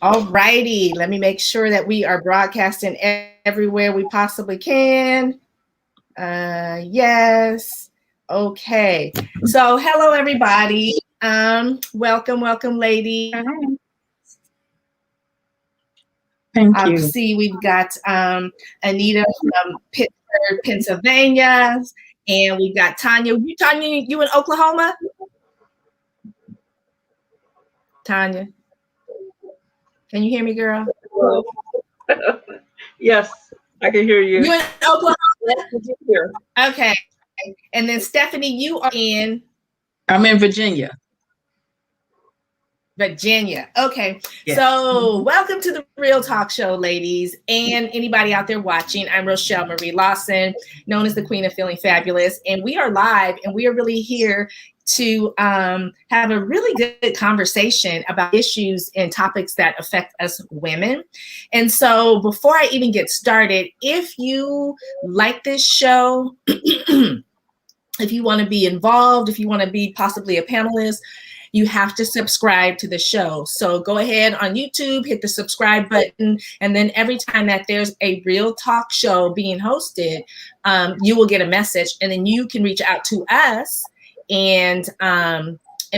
All righty. Let me make sure that we are broadcasting everywhere we possibly can. Yes. Okay. So, hello everybody. Welcome, ladies. Thank I you. see we've got Anita from Pittsburgh, Pennsylvania, and we've got Tanya. You in Oklahoma? Tanya, can you hear me, girl? Yes, I can hear you. You in Oklahoma? Here. Okay. And then Stephanie, you are in I'm in Virginia. Virginia. Okay. Yes. So, welcome to the Real Talk Show, ladies, and anybody out there watching. I'm Rochelle Marie Lawson, known as the Queen of Feeling Fabulous, and we are live, and we are really here to have a really good conversation about issues and topics that affect us women. And so, before I even get started, if you like this show, if you want to be involved, if you want to be possibly a panelist, you have to subscribe to the show. So go ahead on YouTube, hit the subscribe button, and then every time that there's a Real Talk show being hosted, you will get a message, and then you can reach out to us and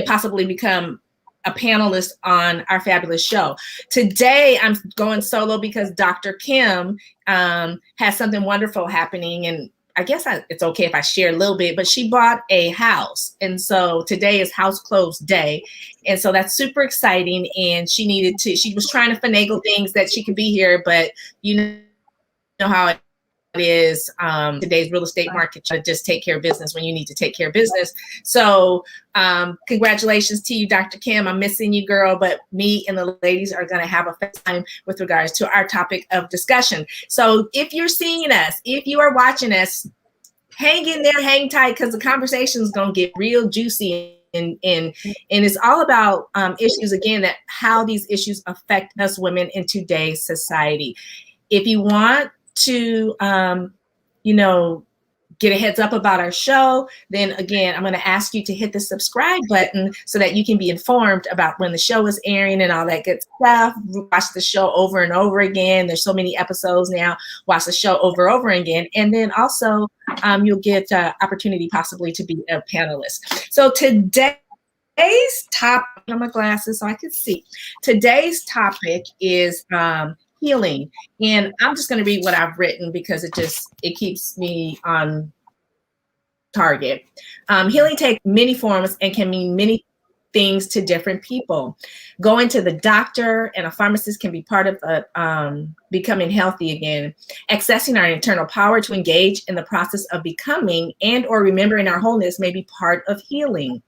possibly become a panelist on our fabulous show. Today, I'm going solo because Dr. Kim has something wonderful happening, and I guess it's okay if I share a little bit, but she bought a house. And so today is house close day. And so that's super exciting. And she was trying to finagle things that she could be here, but you know how it is today's real estate market, to just take care of business when you need to take care of business. So congratulations to you, Dr. Kim. I'm missing you, girl, but me and the ladies are going to have a fun time with regards to our topic of discussion. So if you're seeing us, if you are watching us, hang in there, hang tight, because the conversation is going to get real juicy. And it's all about issues, again, that how these issues affect us women in today's society. If you want to, get a heads up about our show, then again, I'm going to ask you to hit the subscribe button so that you can be informed about when the show is airing and all that good stuff. Watch the show over and over again. There's so many episodes now. Watch the show over and over again. And then also you'll get opportunity possibly to be a panelist. So today's topic, on my glasses so I can see. Today's topic is healing, and I'm just going to read what I've written because it keeps me on target. Healing takes many forms and can mean many things to different people. Going to the doctor and a pharmacist can be part of becoming healthy again. Accessing our internal power to engage in the process of becoming and or remembering our wholeness may be part of healing.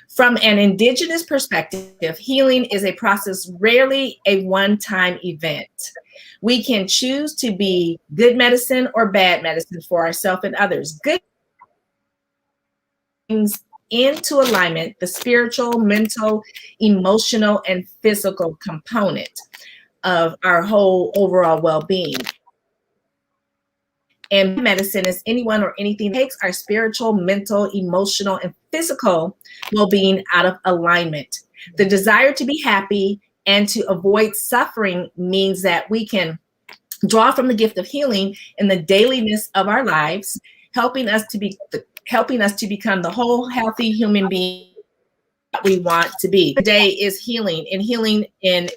From an Indigenous perspective, healing is a process, rarely a one-time event. We can choose to be good medicine or bad medicine for ourselves and others. Good brings into alignment the spiritual, mental, emotional, and physical component of our whole overall well-being. And medicine is anyone or anything that takes our spiritual, mental, emotional, and physical well-being out of alignment. The desire to be happy and to avoid suffering means that we can draw from the gift of healing in the dailiness of our lives, helping us to become the whole healthy human being we want to be. Today is healing, and healing in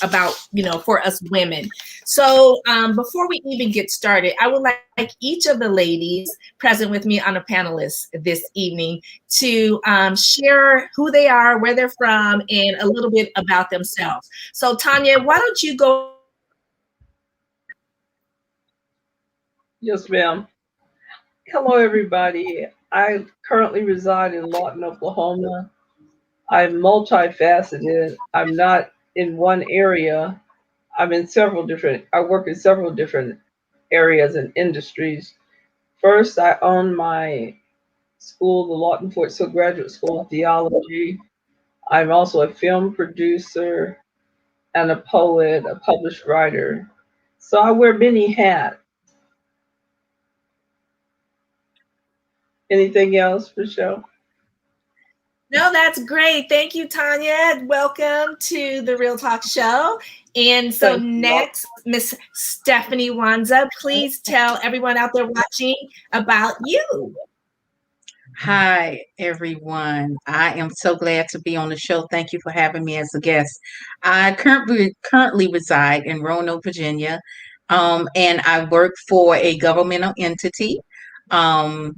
about, for us women. So before we even get started, I would like each of the ladies present with me on a panelist this evening to share who they are, where they're from, and a little bit about themselves. So Tanya, why don't you go? Yes, ma'am. Hello, everybody. I currently reside in Lawton, Oklahoma. I'm multifaceted. I'm not in one area. I work in several different areas and industries. First, I own my school, the Lawton Fort Sill Graduate School of Theology. I'm also a film producer and a poet, a published writer. So I wear many hats. Anything else, Michelle? No, that's great. Thank you, Tanya. Welcome to the Real Talk Show. And so Thank you. next, Miss Stephanie Wanza, please tell everyone out there watching about you. Hi, everyone. I am so glad to be on the show. Thank you for having me as a guest. I currently reside in Roanoke, Virginia, and I work for a governmental entity. And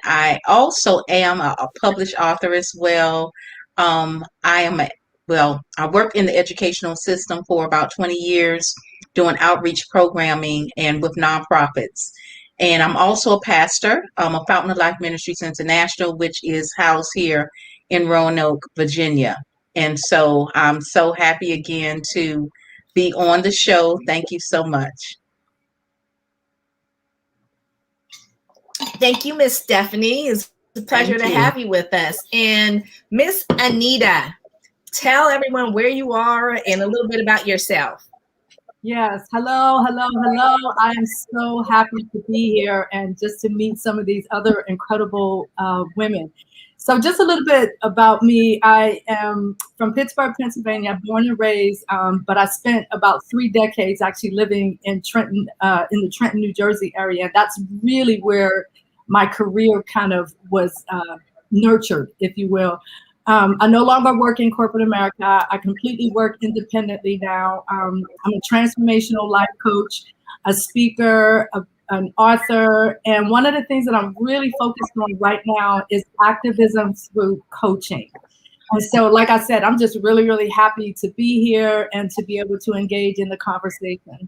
I also am a published author as well. I am I worked in the educational system for about 20 years doing outreach programming and with nonprofits. And I'm also a pastor. I'm a Fountain of Life Ministries International, which is housed here in Roanoke, Virginia. And so I'm so happy again to be on the show. Thank you so much. Thank you, Miss Stephanie. It's a pleasure Thank to you. have you with us. And Miss Anita, tell everyone where you are and a little bit about yourself. Yes. Hello, hello, hello. I am so happy to be here and just to meet some of these other incredible women. So just a little bit about me. I am from Pittsburgh, Pennsylvania, born and raised, but I spent about 3 decades actually living in Trenton, in the Trenton, New Jersey area. That's really where my career kind of was nurtured, if you will. I no longer work in corporate America. I completely work independently now. I'm a transformational life coach, a speaker, an author, and one of the things that I'm really focused on right now is activism through coaching. And so, like I said, I'm just really, really happy to be here and to be able to engage in the conversation.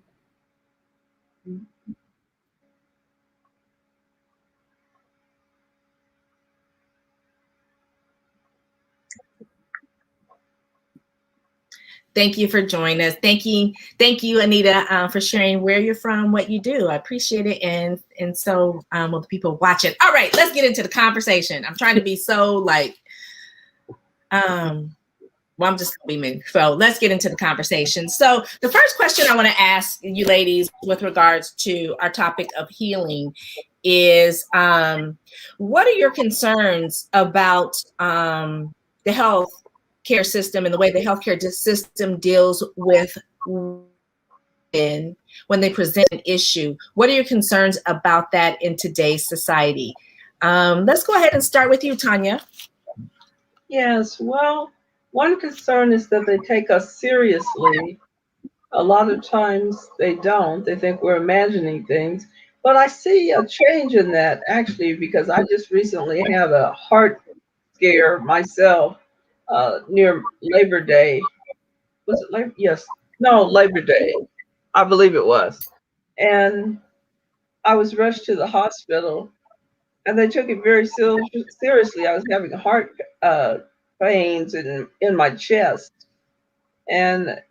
Thank you for joining us. Thank you, Anita, for sharing where you're from, what you do. I appreciate it, and so will the people watching. All right, let's get into the conversation. I'm trying to be so like, well, I'm just gonna be me. So let's get into the conversation. So the first question I want to ask you, ladies, with regards to our topic of healing, is what are your concerns about the health care system and the way the healthcare system deals with women when they present an issue? What are your concerns about that in today's society? Let's go ahead and start with you, Tanya. Yes, well, one concern is that they take us seriously. A lot of times they don't. They think we're imagining things. But I see a change in that actually because I just recently had a heart scare myself near Labor Day. Was it Labor? Yes. No, Labor Day. I believe it was. And I was rushed to the hospital and they took it very seriously. I was having heart pains in my chest. And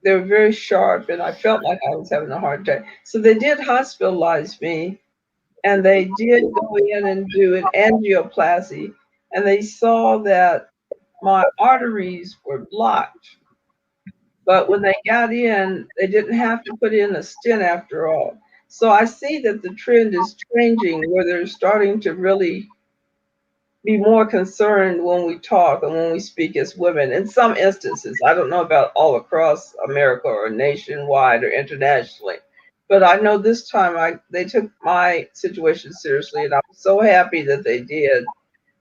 they were very sharp, and I felt like I was having a heart attack. So they did hospitalize me, and they did go in and do an angioplasty, and they saw that my arteries were blocked. But when they got in, they didn't have to put in a stent after all. So I see that the trend is changing where they're starting to really be more concerned when we talk and when we speak as women. In some instances, I don't know about all across America or nationwide or internationally, but I know this time they took my situation seriously, and I'm so happy that they did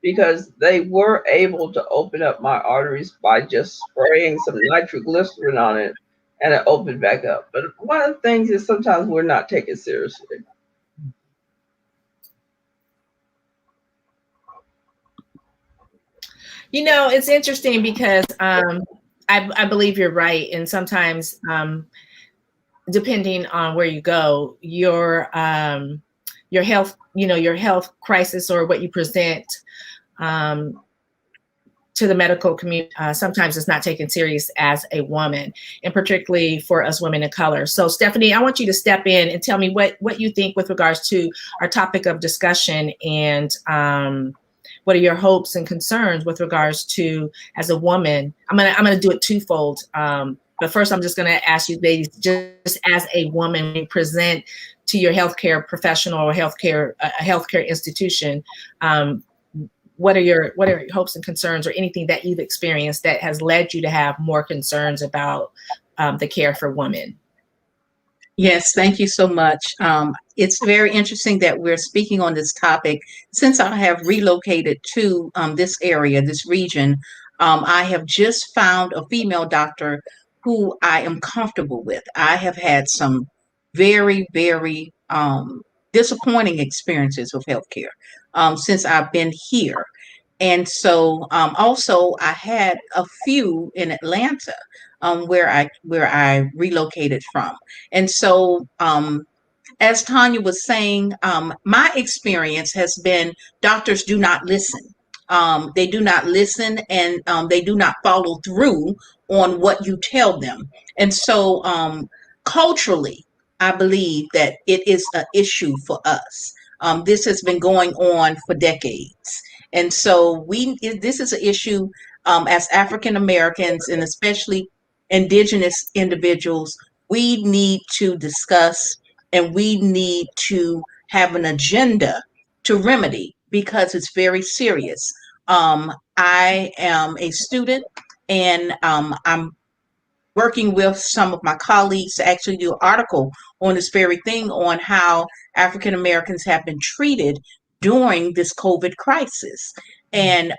because they were able to open up my arteries by just spraying some nitroglycerin on it, and it opened back up. But one of the things is sometimes we're not taken seriously. You know, it's interesting because I believe you're right. And sometimes, depending on where you go, your health, your health crisis or what you present to the medical community, sometimes it's not taken serious as a woman, and particularly for us women of color. So Stephanie, I want you to step in and tell me what you think with regards to our topic of discussion, and what are your hopes and concerns with regards to, as a woman? I'm gonna do it twofold. But first, I'm just gonna ask you, ladies, just as a woman, when you present to your healthcare professional or a healthcare institution, what are your hopes and concerns, or anything that you've experienced that has led you to have more concerns about the care for women? Yes, thank you so much. It's very interesting that we're speaking on this topic. Since I have relocated to this area, this region, I have just found a female doctor who I am comfortable with. I have had some very, very disappointing experiences with healthcare since I've been here. And so also I had a few in Atlanta where I relocated from. And so as Tanya was saying, my experience has been doctors do not listen. They do not listen, and they do not follow through on what you tell them. And so culturally, I believe that it is an issue for us. This has been going on for decades. And so this is an issue as African Americans, and especially Indigenous individuals. We need to discuss, and we need to have an agenda to remedy, because it's very serious. I am a student, and I'm working with some of my colleagues to actually do an article on this very thing, on how African Americans have been treated during this COVID crisis, and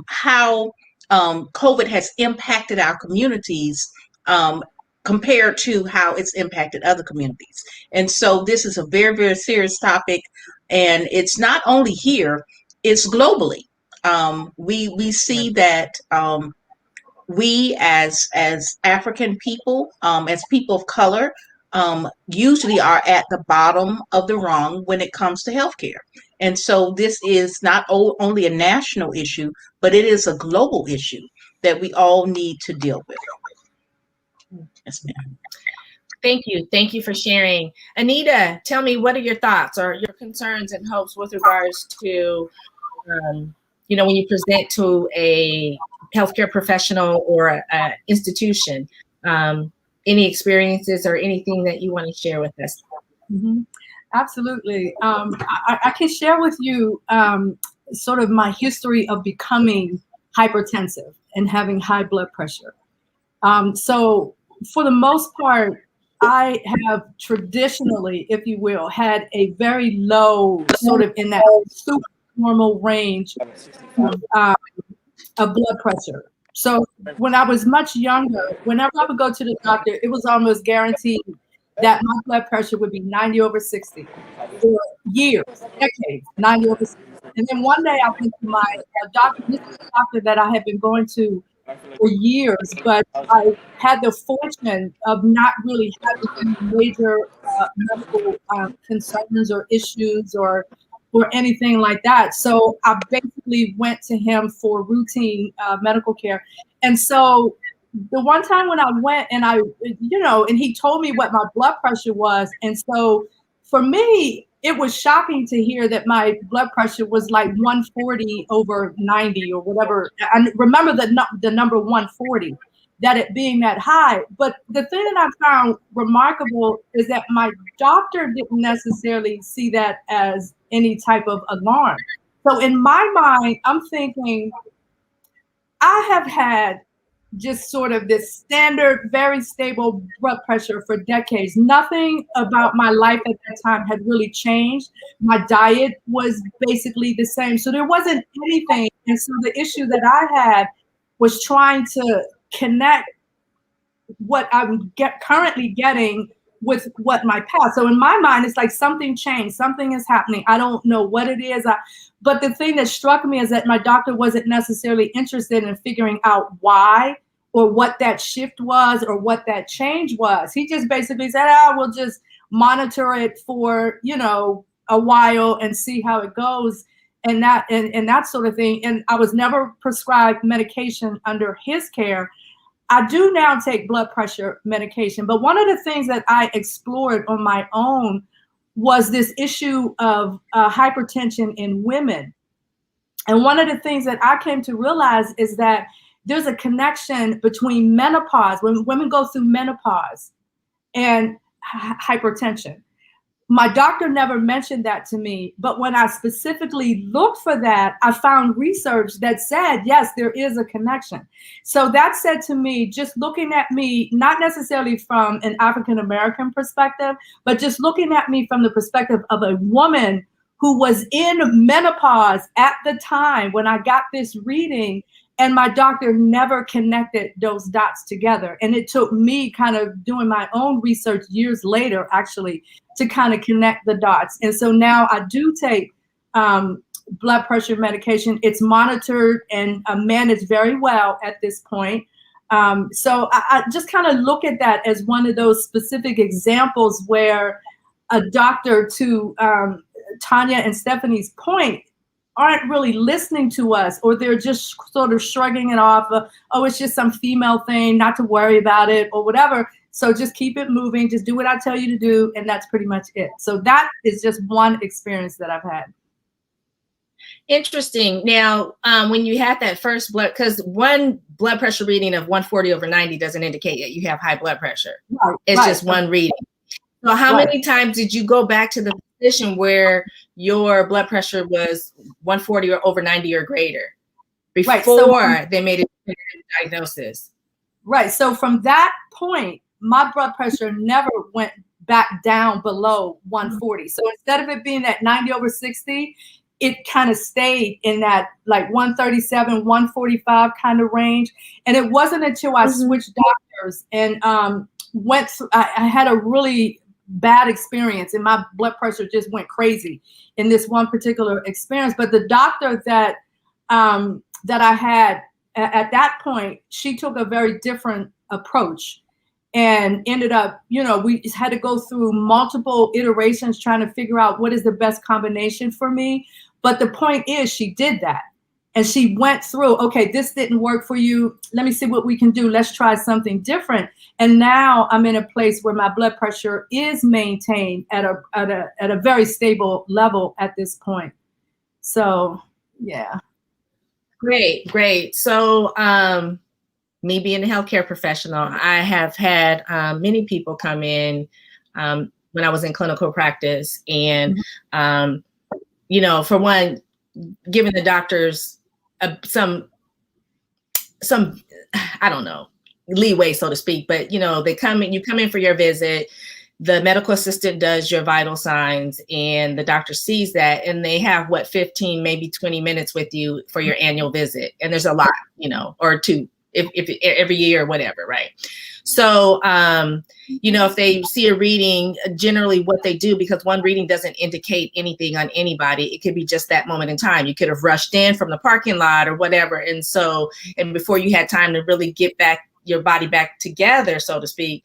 how COVID has impacted our communities um, compared to how it's impacted other communities. And so this is a very, very serious topic, and it's not only here, it's globally. We see that we as African people, as people of color, usually are at the bottom of the rung when it comes to healthcare. And so this is not only a national issue, but it is a global issue that we all need to deal with. Yes, ma'am. Thank you. Thank you for sharing. Anita, tell me, what are your thoughts or your concerns and hopes with regards to, when you present to a healthcare professional or an institution, any experiences or anything that you want to share with us? Mm-hmm. Absolutely. I can share with you sort of my history of becoming hypertensive and having high blood pressure. So for the most part, I have traditionally, if you will, had a very low, sort of in that super normal range of blood pressure. So when I was much younger, whenever I would go to the doctor, it was almost guaranteed that my blood pressure would be 90/60 for years, decades, 90/60. And then one day I went to my doctor. This is a doctor that I had been going to for years, but I had the fortune of not really having any major medical concerns or issues or anything like that. So I basically went to him for routine medical care. And so the one time when I went and and he told me what my blood pressure was. And so for me, it was shocking to hear that my blood pressure was like 140/90 or whatever. I remember the number 140, that it being that high. But the thing that I found remarkable is that my doctor didn't necessarily see that as any type of alarm. So in my mind, I'm thinking, I have had just sort of this standard, very stable blood pressure for decades. Nothing about my life at that time had really changed. My diet was basically the same. So there wasn't anything. And so the issue that I had was trying to connect what I'm currently getting with what my past. So in my mind, it's like something changed, something is happening. I don't know what it is. But the thing that struck me is that my doctor wasn't necessarily interested in figuring out why or what that shift was or what that change was. He just basically said, we'll just monitor it for, a while and see how it goes and that sort of thing. And I was never prescribed medication under his care. I do now take blood pressure medication, but one of the things that I explored on my own was this issue of hypertension in women. And one of the things that I came to realize is that there's a connection between menopause, when women go through menopause, and hypertension. My doctor never mentioned that to me, but when I specifically looked for that, I found research that said, yes, there is a connection. So that said to me, just looking at me, not necessarily from an African-American perspective, but just looking at me from the perspective of a woman who was in menopause at the time when I got this reading, and my doctor never connected those dots together. And it took me kind of doing my own research years later, actually, to kind of connect the dots. And so now I do take blood pressure medication. It's monitored and managed very well at this point. So I just kind of look at that as one of those specific examples where a doctor, to Tanya and Stephanie's point, aren't really listening to us, or they're just sort of shrugging it off. Oh, it's just some female thing, not to worry about it or whatever. So just keep it moving. Just do what I tell you to do. And that's pretty much it. So that is just one experience that I've had. Interesting. Now, when you had that first blood, because one blood pressure reading of 140/90 doesn't indicate that you have high blood pressure. Right, it's just one reading. So how many times did you go back to the physician where your blood pressure was 140/90 or greater before they made a diagnosis? Right. So from that point, my blood pressure never went back down below 140. So instead of it being at 90/60, it kind of stayed in that like 137, 145 kind of range. And it wasn't until I switched doctors and went through, I had a really bad experience, and my blood pressure just went crazy in this one particular experience. But the doctor that I had at that point, she took a very different approach and ended up, we had to go through multiple iterations trying to figure out what is the best combination for me. But the point is, she did that. And she went through, okay, this didn't work for you. Let me see what we can do. Let's try something different. And now I'm in a place where my blood pressure is maintained at a very stable level at this point. So, yeah. Great. So, me being a healthcare professional, I have had many people come in when I was in clinical practice, and for one, giving the doctors some I don't know, leeway, so to speak, but you come in for your visit, the medical assistant does your vital signs, and the doctor sees that, and they have 15, maybe 20 minutes with you for your annual visit. And there's a lot, or two, if every year or whatever, right? So, if they see a reading, generally what they do, because one reading doesn't indicate anything on anybody, it could be just that moment in time. You could have rushed in from the parking lot or whatever. And before you had time to really get your body back together, so to speak,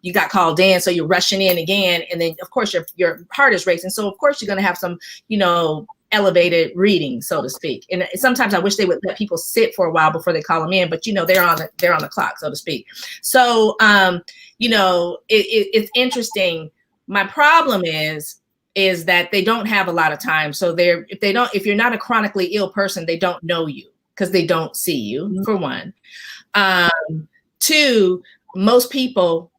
you got called in. So you're rushing in again. And then of course your heart is racing. So of course you're going to have some, elevated reading, so to speak. And sometimes I wish they would let people sit for a while before they call them in, but they're on the clock, so to speak. So, it's interesting. My problem is that they don't have a lot of time. So if you're not a chronically ill person, they don't know you because they don't see you, for one. Two, most people,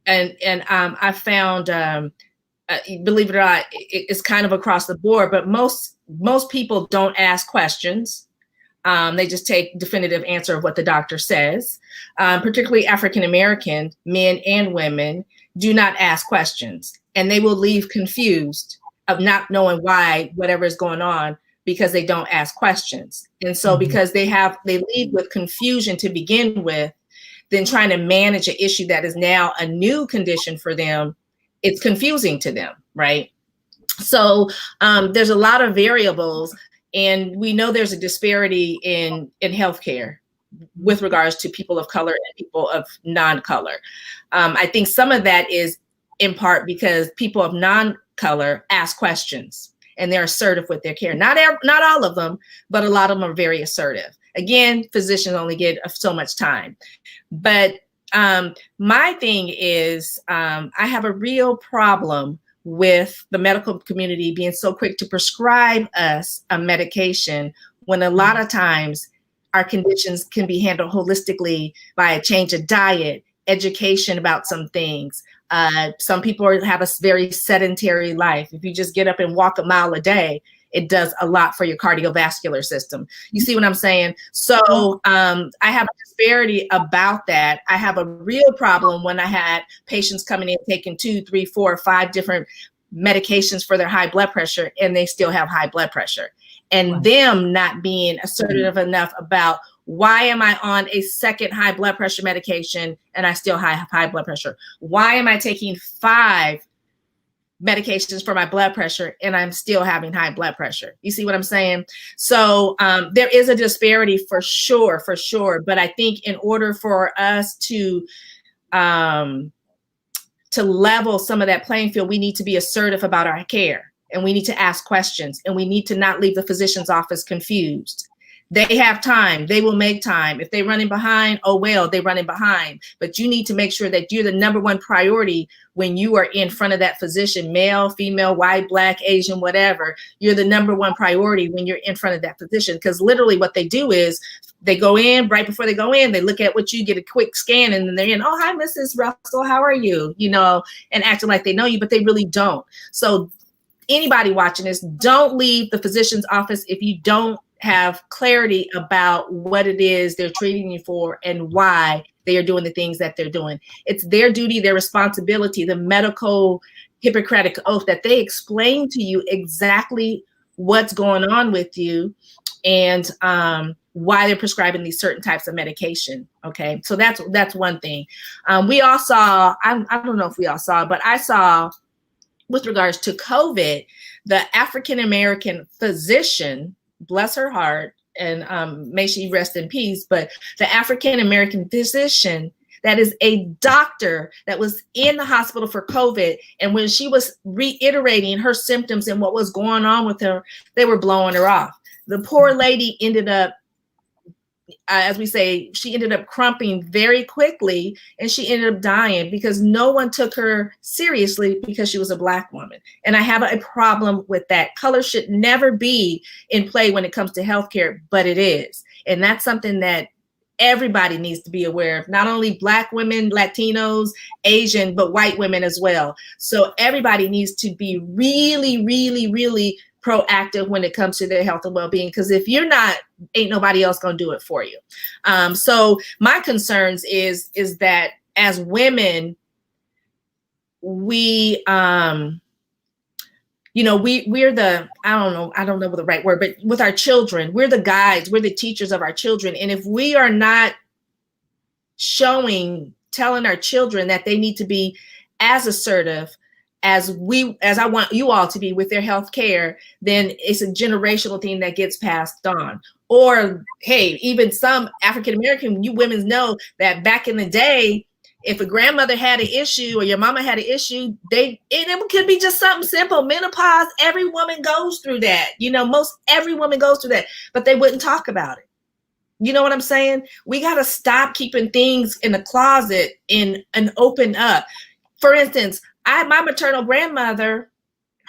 and I found, believe it or not, it's kind of across the board, but most people don't ask questions. They just take definitive answer of what the doctor says. Particularly African-American men and women do not ask questions, and they will leave confused of not knowing why whatever is going on, because they don't ask questions. And so because they lead with confusion to begin with, then trying to manage an issue that is now a new condition for them, it's confusing to them, right? So there's a lot of variables, and we know there's a disparity in healthcare with regards to people of color and people of non-color. I think some of that is in part because people of non-color ask questions and they're assertive with their care. Not all of them, but a lot of them are very assertive. Again, physicians only get so much time. But my thing is, I have a real problem with the medical community being so quick to prescribe us a medication when a lot of times our conditions can be handled holistically by a change of diet, education about some things, Some people have a very sedentary life. If you just get up and walk a mile a day, it does a lot for your cardiovascular system. You see what I'm saying? So I have a disparity about that. I have a real problem when I had patients coming in taking 2, 3, 4, 5 different medications for their high blood pressure, and they still have high blood pressure. And them not being assertive enough about, why am I on a second high blood pressure medication and I still have high blood pressure? Why am I taking 5 medications for my blood pressure and I'm still having high blood pressure? You see what I'm saying? So there is a disparity for sure. But I think in order for us to level some of that playing field, we need to be assertive about our care, and we need to ask questions, and we need to not leave the physician's office confused. They have time. They will make time. If they're running behind, oh, well, they're running behind. But you need to make sure that you're the number one priority when you are in front of that physician, male, female, white, black, Asian, whatever. You're the number one priority when you're in front of that physician, because literally what they do is they go in, right before they go in, they look at what you, get a quick scan, and then they're in, oh, hi, Mrs. Russell, how are you? You know, and acting like they know you, but they really don't. So anybody watching this, don't leave the physician's office if you don't have clarity about what it is they're treating you for and why they are doing the things that they're doing. It's their duty, their responsibility, the medical Hippocratic oath, that they explain to you exactly what's going on with you and why they're prescribing these certain types of medication. Okay, so that's one thing. We all saw, I don't know if we all saw, but I saw, with regards to COVID, the African-American physician, bless her heart, and may she rest in peace, but the African-American physician that is a doctor that was in the hospital for COVID, and when she was reiterating her symptoms and what was going on with her, they were blowing her off. The poor lady ended up, as we say, she ended up crumping very quickly, and she ended up dying because no one took her seriously because she was a Black woman. And I have a problem with that. Color should never be in play when it comes to healthcare, but it is. And that's something that everybody needs to be aware of, not only Black women, Latinos, Asian, but white women as well. So everybody needs to be really, really, really proactive when it comes to their health and well-being, because if you're not, ain't nobody else gonna do it for you. So my concerns is that as women, we we're the, I don't know the right word, but with our children, we're the guides, we're the teachers of our children. And if we are not telling our children that they need to be as assertive as I want you all to be with their health care, then it's a generational thing that gets passed on. Or, hey, even some African-American, you women know that back in the day, if a grandmother had an issue or your mama had an issue, it could be just something simple. Menopause, every woman goes through that. Most every woman goes through that, but they wouldn't talk about it. You know what I'm saying? We got to stop keeping things in the closet and open up. For instance, my maternal grandmother,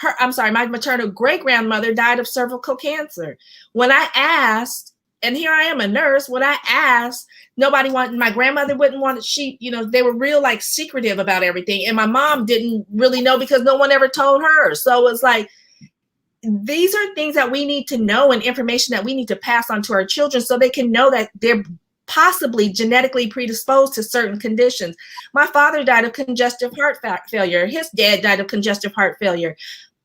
my maternal great grandmother died of cervical cancer. When I asked, and here I am a nurse, when I asked, nobody wanted, my grandmother wouldn't want it. They were real secretive about everything. And my mom didn't really know because no one ever told her. So it's like, these are things that we need to know and information that we need to pass on to our children so they can know that they're possibly genetically predisposed to certain conditions. My father died of congestive heart failure. His dad died of congestive heart failure.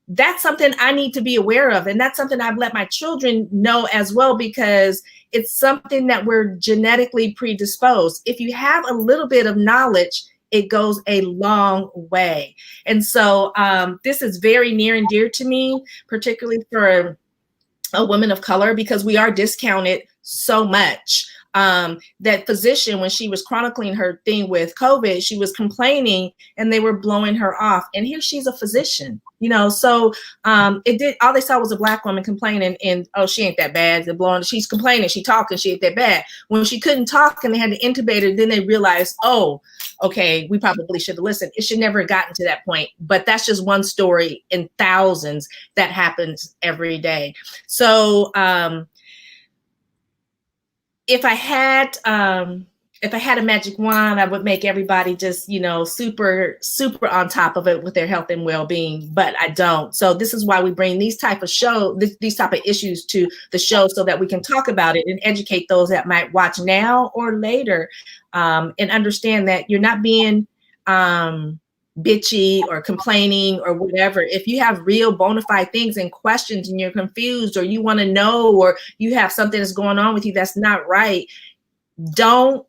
That's something I need to be aware of. And that's something I've let my children know as well, because it's something that we're genetically predisposed. If you have a little bit of knowledge, it goes a long way. And so this is very near and dear to me, particularly for a woman of color, because we are discounted so much. That physician, when she was chronicling her thing with COVID, she was complaining and they were blowing her off. And here she's a physician, so all they saw was a Black woman complaining, and oh, she ain't that bad. They're blowing, she's complaining, she talking, she ain't that bad. When she couldn't talk and they had to intubate her, then they realized, oh, okay, we probably should have listened. It should never have gotten to that point. But that's just one story in thousands that happens every day. So if I had if I had a magic wand, I would make everybody just, super, super on top of it with their health and well-being, but I don't. So this is why we bring these type of these type of issues to the show, so that we can talk about it and educate those that might watch now or later, and understand that you're not being bitchy or complaining or whatever. If you have real bona fide things and questions and you're confused, or you want to know, or you have something that's going on with you that's not right, don't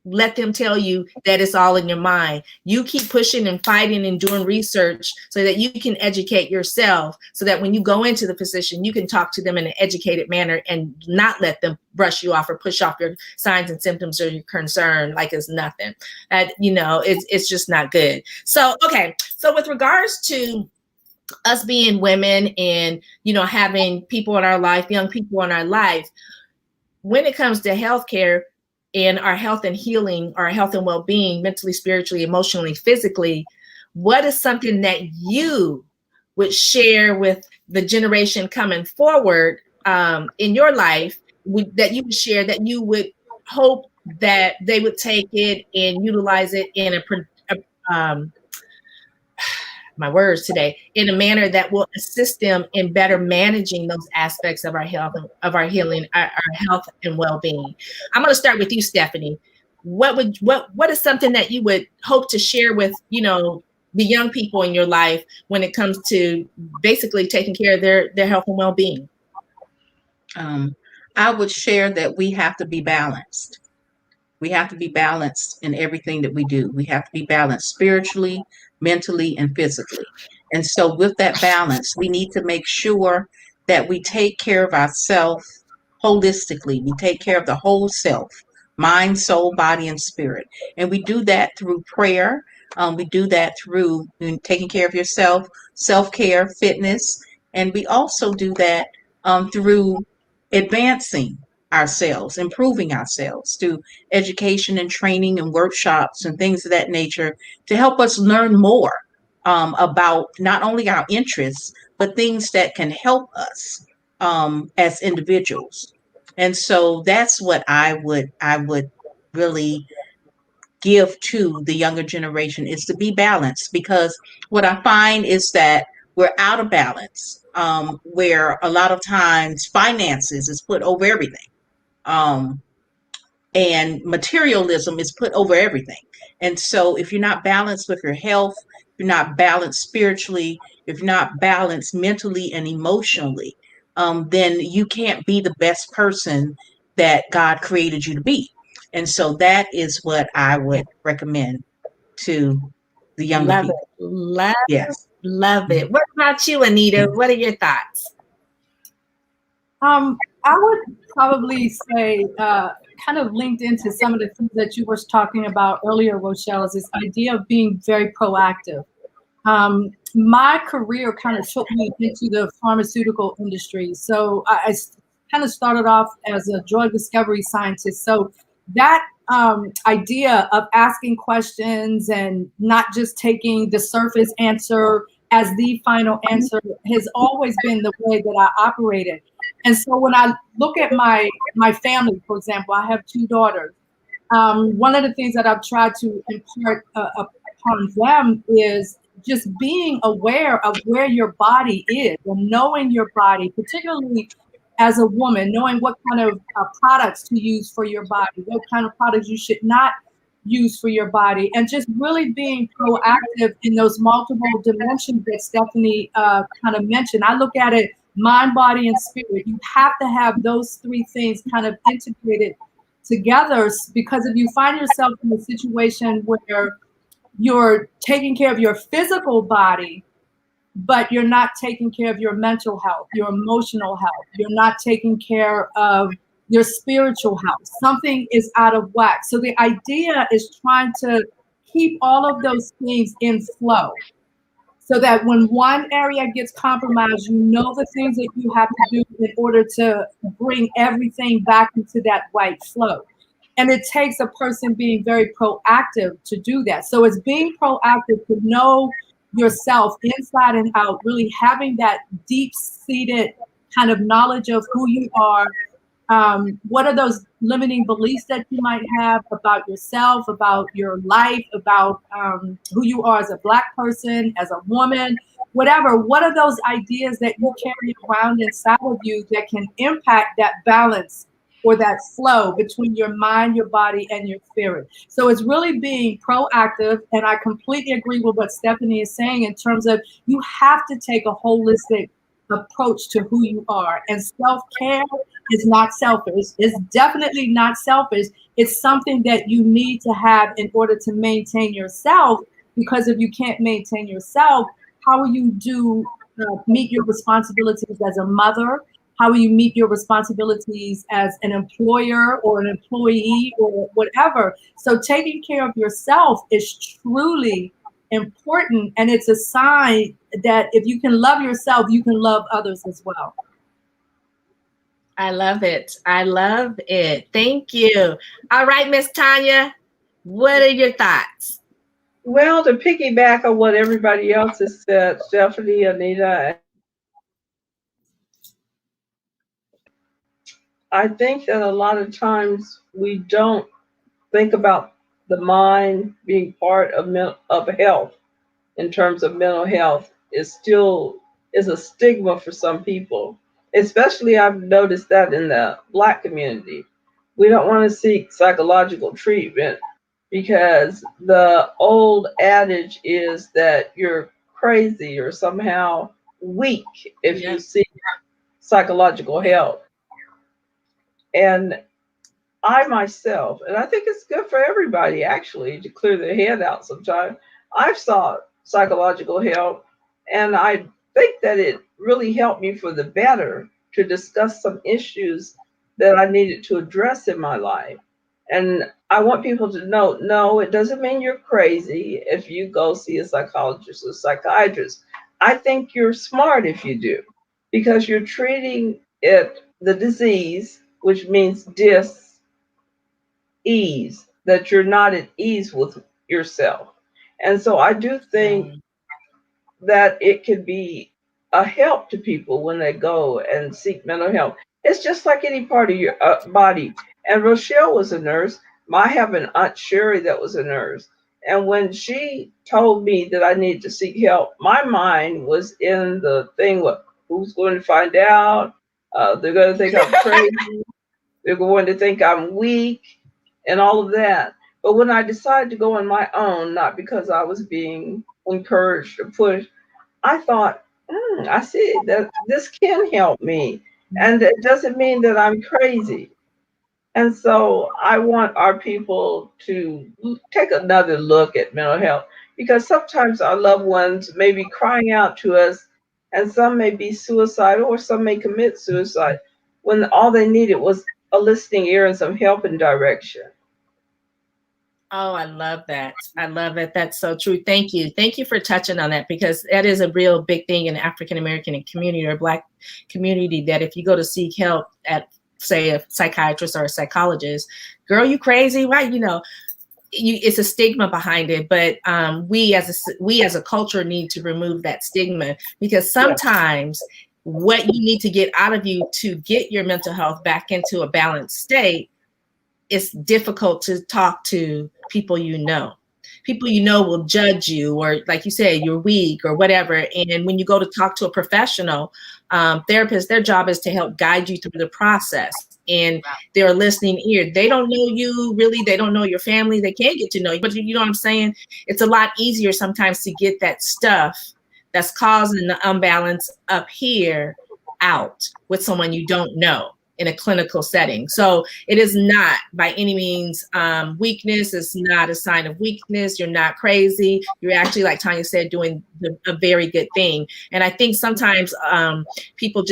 let them tell you that it's all in your mind. You keep pushing and fighting and doing research so that you can educate yourself, so that when you go into the physician, you can talk to them in an educated manner and not let them brush you off or push off your signs and symptoms or your concern like it's nothing. It's just not good. So, okay. So with regards to us being women and, having people in our life, young people in our life, when it comes to healthcare, in our health and healing, our health and well-being, mentally, spiritually, emotionally, physically, what is something that you would share with the generation coming forward in your life, that you would share, that you would hope that they would take it and utilize it in my words today, in a manner that will assist them in better managing those aspects of our health, of our healing, our health and well-being? I'm going to start with you, Stephanie. What is something that you would hope to share with, the young people in your life when it comes to basically taking care of their health and well-being? I would share that we have to be balanced. We have to be balanced in everything that we do. We have to be balanced spiritually, mentally, and physically. And so with that balance, we need to make sure that we take care of ourselves holistically. We take care of the whole self, mind, soul, body, and spirit. And we do that through prayer. We do that through taking care of yourself, self-care, fitness. And we also do that through advancing ourselves, improving ourselves through education and training and workshops and things of that nature, to help us learn more about not only our interests, but things that can help us as individuals. And so that's what I would really give to the younger generation, is to be balanced, because what I find is that we're out of balance, where a lot of times finances is put over everything. And materialism is put over everything. And so if you're not balanced with your health, if you're not balanced spiritually, if you're not balanced mentally and emotionally, then you can't be the best person that God created you to be. And so that is what I would recommend to the younger Love people. it. Love Yes. Love it. What about you, Anita? What are your thoughts? I would probably say, kind of linked into some of the things that you were talking about earlier, Rochelle, is this idea of being very proactive. My career kind of took me into the pharmaceutical industry. So I kind of started off as a drug discovery scientist. So that idea of asking questions and not just taking the surface answer as the final answer has always been the way that I operated. And so when I look at my family, for example, I have 2 daughters. One of the things that I've tried to impart upon them is just being aware of where your body is, and knowing your body, particularly as a woman, knowing what kind of products to use for your body, what kind of products you should not use for your body, and just really being proactive in those multiple dimensions that Stephanie kind of mentioned. I look at it mind, body, and spirit. You have to have those 3 things kind of integrated together, because if you find yourself in a situation where you're taking care of your physical body, but you're not taking care of your mental health, your emotional health, you're not taking care of your spiritual health, something is out of whack. So the idea is trying to keep all of those things in flow, so that when one area gets compromised, you know the things that you have to do in order to bring everything back into that right flow. And it takes a person being very proactive to do that. So it's being proactive to know yourself inside and out, really having that deep-seated kind of knowledge of who you are, What are those limiting beliefs that you might have about yourself, about your life, about who you are as a Black person, as a woman, whatever? What are those ideas that you carry around inside of you that can impact that balance or that flow between your mind, your body, and your spirit? So it's really being proactive. And I completely agree with what Stephanie is saying in terms of you have to take a holistic approach to who you are. And self-care is not selfish. It's definitely not selfish. It's something that you need to have in order to maintain yourself, because if you can't maintain yourself, how will you meet your responsibilities as a mother? How will you meet your responsibilities as an employer or an employee or whatever? So taking care of yourself is truly important, and it's a sign that if you can love yourself, you can love others as well. I love it. I love it. Thank you. All right, Miss Tanya, what are your thoughts? Well, to piggyback on what everybody else has said, Stephanie, Anita, I think that a lot of times we don't think about the mind being part of health in terms of mental health is a stigma for some people. Especially I've noticed that in the Black community. We don't want to seek psychological treatment because the old adage is that you're crazy or somehow weak if you seek psychological help. And I myself, and I think it's good for everybody actually to clear their head out sometimes. I've sought psychological help, and I think that it really helped me for the better to discuss some issues that I needed to address in my life. And I want people to know, no, it doesn't mean you're crazy if you go see a psychologist or psychiatrist. I think you're smart if you do, because you're treating the disease, which means ease, that you're not at ease with yourself. And so I do think that it could be a help to people when they go and seek mental health. It's just like any part of your body. And Rochelle was a nurse. I have an Aunt Sherry that was a nurse. And when she told me that I needed to seek help, my mind was in the thing, who's going to find out? They're going to think I'm crazy. They're going to think I'm weak and all of that. But when I decided to go on my own, not because I was being encouraged or pushed, I thought, I see that this can help me. And it doesn't mean that I'm crazy. And so I want our people to take another look at mental health, because sometimes our loved ones may be crying out to us, and some may be suicidal or some may commit suicide when all they needed was a listening ear and some help and direction. Oh, I love that. I love it. That's so true. Thank you. Thank you for touching on that, because that is a real big thing in the African American community or Black community, that if you go to seek help at, say, a psychiatrist or a psychologist, girl, you crazy, right? It's a stigma behind it, but we as a culture need to remove that stigma, because sometimes what you need to get out of you to get your mental health back into a balanced state, it's difficult to talk to people will judge you, or like you said, you're weak or whatever. And when you go to talk to a professional therapist, their job is to help guide you through the process. And they're a listening ear. They don't know you really. They don't know your family. They can't get to know you. But you know what I'm saying? It's a lot easier sometimes to get that stuff that's causing the imbalance up here out with someone you don't know in a clinical setting. So it is not by any means weakness. It's not a sign of weakness. You're not crazy. You're actually, like Tanya said, doing a very good thing. And I think sometimes people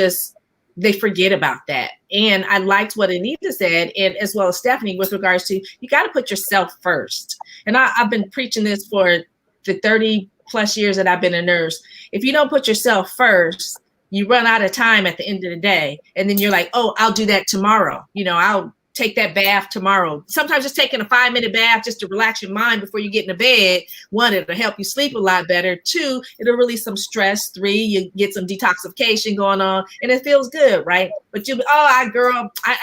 they forget about that. And I liked what Anita said, and as well as Stephanie, with regards to, you got to put yourself first. And I've been preaching this for the 30 plus years that I've been a nurse. If you don't put yourself first, you run out of time at the end of the day. And then you're like, oh, I'll do that tomorrow. I'll take that bath tomorrow. Sometimes just taking a 5-minute bath just to relax your mind before you get into bed. 1, it'll help you sleep a lot better. 2, it'll release some stress. 3, you get some detoxification going on, and it feels good, right? But you'll be, I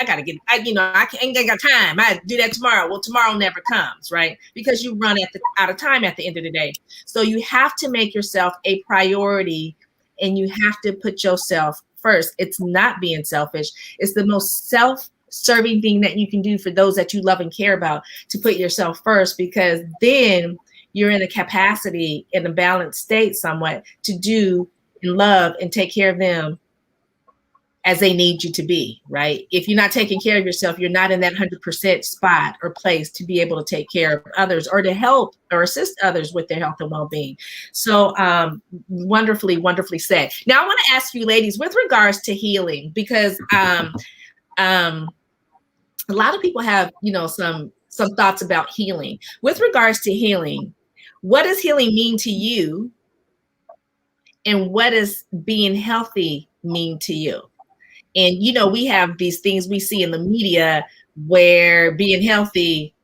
gotta get, I ain't got time. I do that tomorrow. Well, tomorrow never comes, right? Because you run out of time at the end of the day. So you have to make yourself a priority, and you have to put yourself first. It's not being selfish. It's the most self-serving thing that you can do for those that you love and care about, to put yourself first, because then you're in a capacity, in a balanced state somewhat, to do and love and take care of them as they need you to be, right? If you're not taking care of yourself, you're not in that 100% spot or place to be able to take care of others or to help or assist others with their health and well-being. So wonderfully, wonderfully said. Now I want to ask you ladies with regards to healing, because a lot of people have, some thoughts about healing. With regards to healing, what does healing mean to you? And what does being healthy mean to you? And, we have these things we see in the media where being healthy,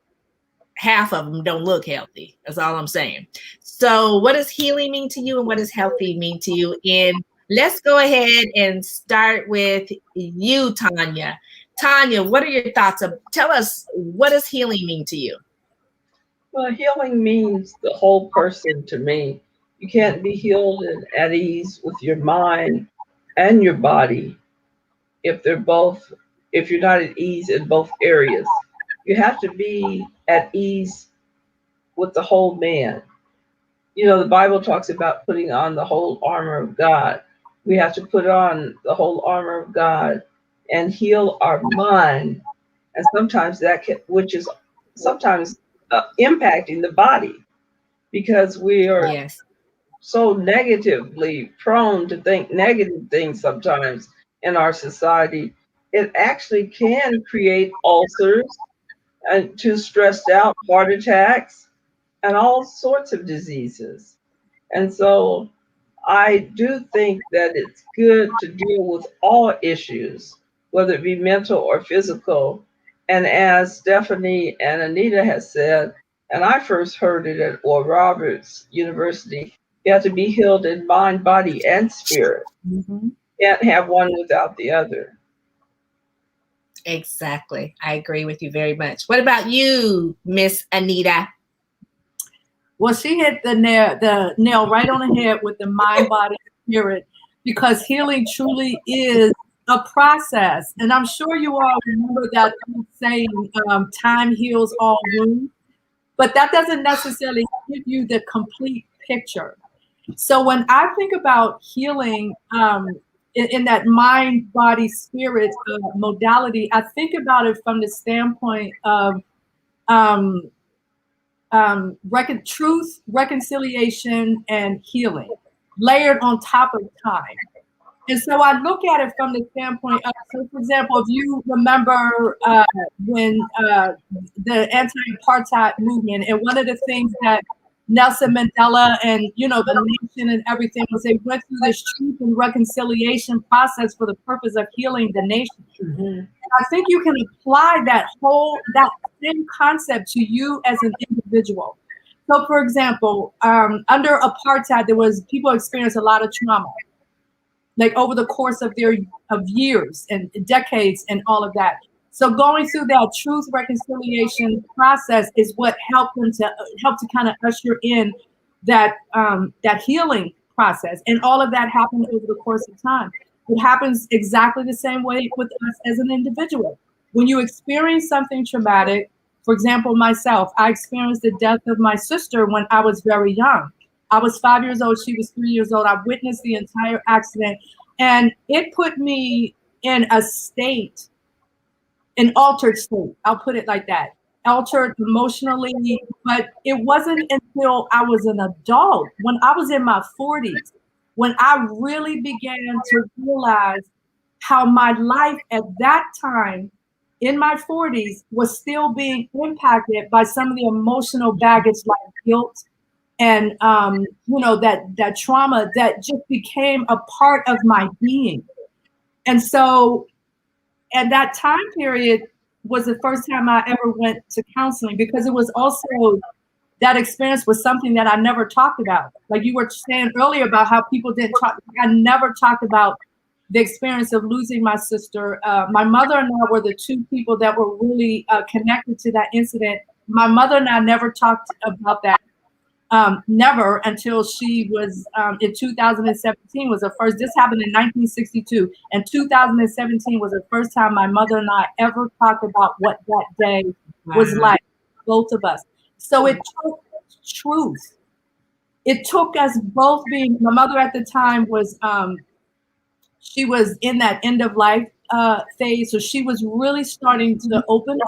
half of them don't look healthy. That's all I'm saying. So what does healing mean to you, and what does healthy mean to you? And let's go ahead and start with you, Tanya. Tanya, what are your thoughts? Tell us, what does healing mean to you? Well, healing means the whole person to me. You can't be healed and at ease with your mind and your body if you're not at ease in both areas. You have to be at ease with the whole man. The Bible talks about putting on the whole armor of God. We have to put on the whole armor of God and heal our mind. And sometimes which is sometimes impacting the body, because we are so negatively prone to think negative things sometimes in our society. It actually can create ulcers and too stressed out, heart attacks, and all sorts of diseases. And so I do think that it's good to deal with all issues, whether it be mental or physical. And as Stephanie and Anita has said, and I first heard it at Oral Roberts University, you have to be healed in mind, body, and spirit. Mm-hmm. Can't have one without the other. Exactly. I agree with you very much. What about you, Miss Anita? Well, she hit the nail right on the head with the mind, body, spirit, because healing truly is a process. And I'm sure you all remember that saying, time heals all wounds, but that doesn't necessarily give you the complete picture. So when I think about healing in that mind, body, spirit modality, I think about it from the standpoint of truth, reconciliation, and healing layered on top of time. And so I look at it from the standpoint of, so for example, if you remember when the anti-apartheid movement, and one of the things that Nelson Mandela and, the nation and everything was, they went through this truth and reconciliation process for the purpose of healing the nation. Mm-hmm. And I think you can apply that same concept to you as an individual. So for example, under apartheid, people experienced a lot of trauma, like over the course of years and decades and all of that. So going through that truth reconciliation process is what helped to kind of usher in that healing process. And all of that happened over the course of time. It happens exactly the same way with us as an individual. When you experience something traumatic, for example, myself, I experienced the death of my sister when I was very young. I was 5 years old. She was 3 years old. I witnessed the entire accident, and it put me in an altered state. I'll put it like that. Altered emotionally, but it wasn't until I was an adult, when I was in my 40s, when I really began to realize how my life at that time in my 40s was still being impacted by some of the emotional baggage like guilt and that trauma that just became a part of my being. And so at that time period, was the first time I ever went to counseling, because it was also, that experience was something that I never talked about. Like you were saying earlier about how people didn't talk. I never talked about the experience of losing my sister. My mother and I were the two people that were really connected to that incident. My mother and I never talked about that. Never, until she was in 2017 was the first. This happened in 1962, and 2017 was the first time my mother and I ever talked about what that day was like, both of us. So it took truth. It took us both being. My mother at the time was she was in that end of life phase, so she was really starting to open up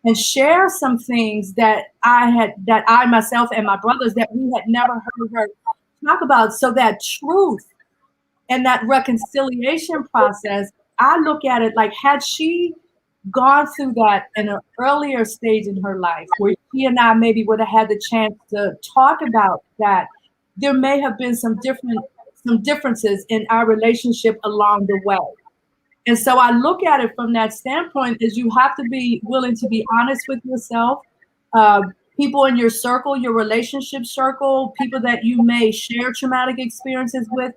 and share some things that I myself and my brothers, that we had never heard her talk about. So that truth and that reconciliation process, I look at it like, had she gone through that in an earlier stage in her life, where she and I maybe would have had the chance to talk about that, there may have been some differences in our relationship along the way. And so I look at it from that standpoint, is you have to be willing to be honest with yourself, people in your circle, your relationship circle, people that you may share traumatic experiences with.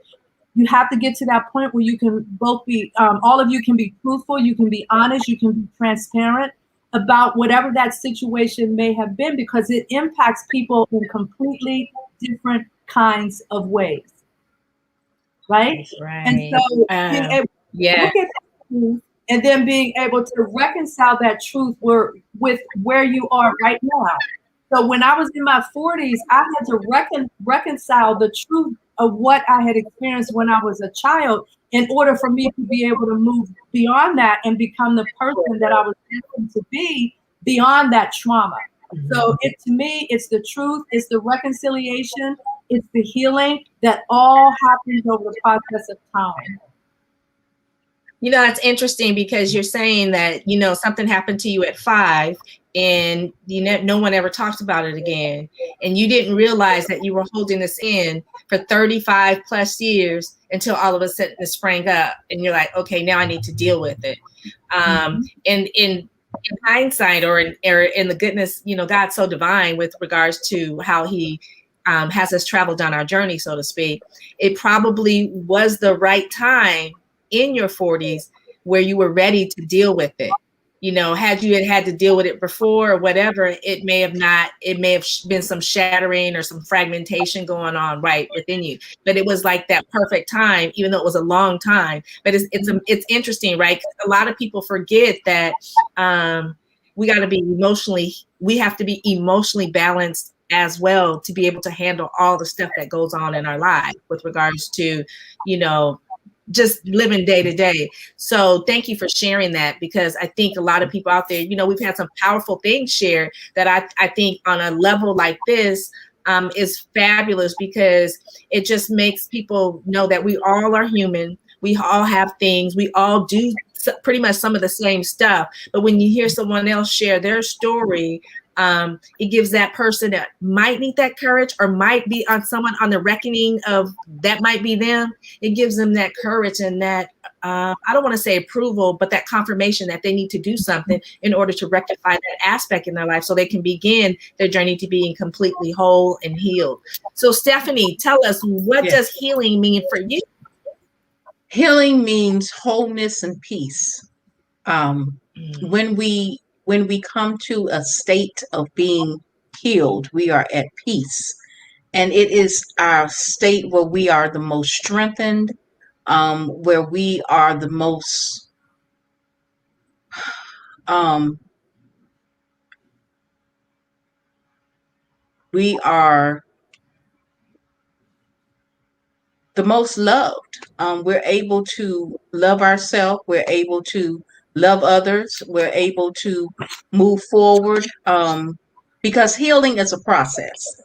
You have to get to that point where you can both be, all of you can be truthful, you can be honest, you can be transparent about whatever that situation may have been, because it impacts people in completely different kinds of ways. Right? Right. And so being able to look at that truth, and then being able to reconcile that truth with where you are right now. So when I was in my 40s, I had to reconcile the truth of what I had experienced when I was a child, in order for me to be able to move beyond that and become the person that I was destined to be beyond that trauma. So to me, it's the truth, it's the reconciliation, it's the healing that all happens over the process of time. You know, it's interesting because you're saying that, you know, something happened to you at 5 and no one ever talks about it again. And you didn't realize that you were holding this in for 35 plus years until all of a sudden it sprang up and you're like, okay, now I need to deal with it. And in hindsight, or in the goodness, you know, God's so divine with regards to how he has us travel down our journey, so to speak. It probably was the right time in your 40s where you were ready to deal with it. You know, had you had to deal with it before or whatever, it may have been some shattering or some fragmentation going on right within you. But it was like that perfect time, even though it was a long time. But it's interesting, right? 'Cause a lot of people forget that we have to be emotionally balanced as well to be able to handle all the stuff that goes on in our lives with regards to, you know, just living day to day. So thank you for sharing that, because I think a lot of people out there, you know, we've had some powerful things shared that I think on a level like this is fabulous, because it just makes people know that we all are human. We all have things. We all do pretty much some of the same stuff. But when you hear someone else share their story, it gives that person that might need that courage, or might be on someone on the reckoning of that might be them. It gives them that courage and that, I don't want to say approval, but that confirmation that they need to do something in order to rectify that aspect in their life so they can begin their journey to being completely whole and healed. So Stephanie, tell us, what does healing mean for you? Healing means wholeness and peace. When we come to a state of being healed, we are at peace. And it is our state where we are the most strengthened, where we are the most loved. We're able to love ourselves. We're able to love others. We're able to move forward, because healing is a process.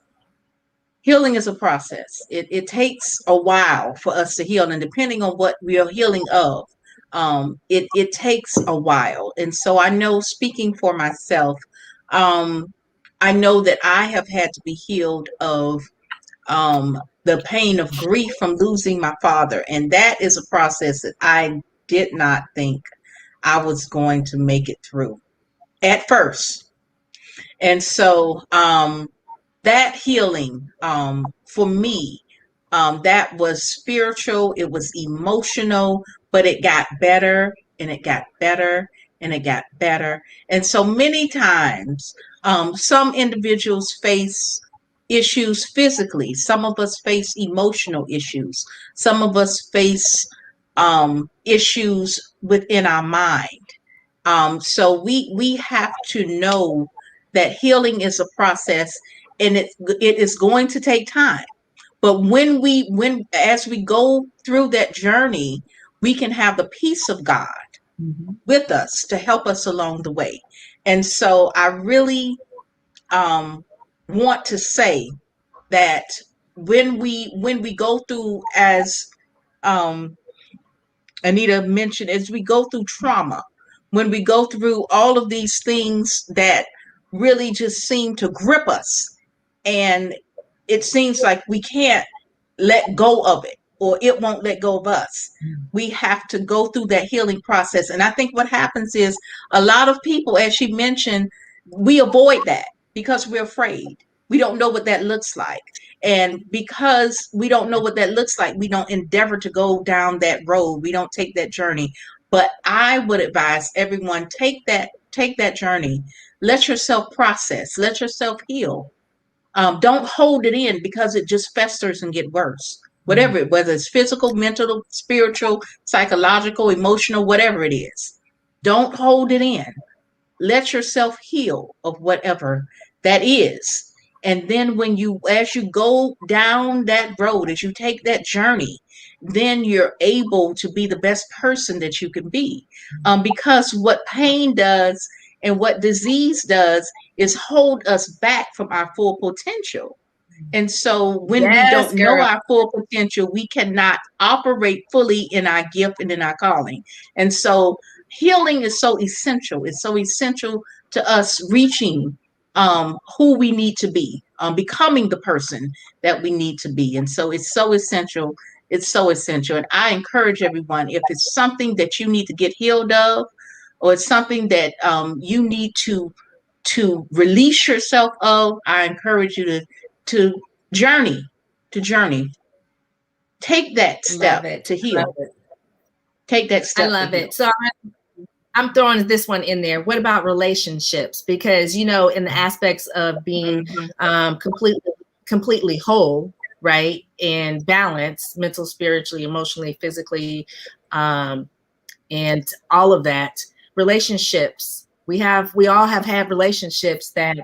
Healing is a process. It takes a while for us to heal, and depending on what we are healing of, it takes a while. And so I know, speaking for myself, I know that I have had to be healed of the pain of grief from losing my father. And that is a process that I did not think I was going to make it through. at first. And so that healing for me, that was spiritual, it was emotional, but it got better and it got better and it got better. And so many times, some individuals face issues physically, some of us face emotional issues, some of us face issues within our mind. So we have to know that healing is a process, and it is going to take time. But when as we go through that journey, we can have the peace of God with us to help us along the way. And so I really want to say that when we go through, as Anita mentioned, as we go through trauma, when we go through all of these things that really just seem to grip us, and it seems like we can't let go of it, or it won't let go of us. We have to go through that healing process. And I think what happens is a lot of people, as she mentioned, we avoid that because we're afraid. We don't know what that looks like. And because we don't know what that looks like, we don't endeavor to go down that road. We don't take that journey. But I would advise everyone, take that journey. Let yourself process. Let yourself heal. Don't hold it in because it just festers and get worse. Whether it's physical, mental, spiritual, psychological, emotional, whatever it is. Don't hold it in. Let yourself heal of whatever that is. And then as you go down that road, as you take that journey, then you're able to be the best person that you can be. Because what pain does and what disease does is hold us back from our full potential. And so when we don't know our full potential, we cannot operate fully in our gift and in our calling. And so healing is so essential. It's so essential to us reaching who we need to be, becoming the person that we need to be. And so it's so essential. It's so essential. And I encourage everyone, if it's something that you need to get healed of, or it's something that you need to release yourself of, I encourage you to journey. Take that step to heal. Take that step. I love it. So I'm throwing this one in there. What about relationships? Because, in the aspects of being completely whole, right, and balanced, mental, spiritually, emotionally, physically, and all of that, relationships. We all have had relationships that,